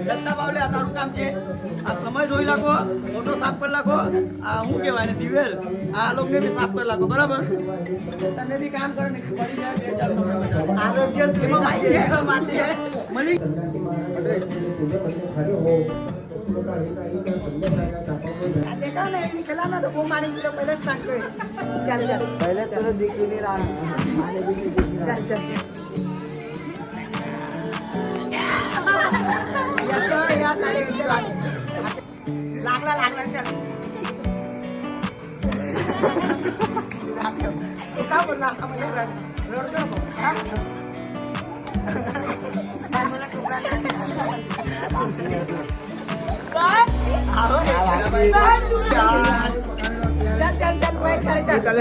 દત્તા બાવલે આ તારું કામ છે. આ સમય જોઈ નાખો, ફોટો સાફ કરી નાખો. આ હું કહેવાય ને દિવેલ આ લોકોને બી સાફ કરી નાખો. બરાબર તમે બી કામ કરો ને પડી જાય 2-4 આરોગ્ય સેવા માટે મળી देखा नहीं निकला ना तो वो मारे किलो पहले स्टार्ट कर. चल चल पहले तो दिख ही नहीं रहा. चल चल या सारे चल लागला लागला चल का बोलला आम्हाला रोड कर हां मला टुकड़ा काय आओ चल चल चल वेट कर चल चल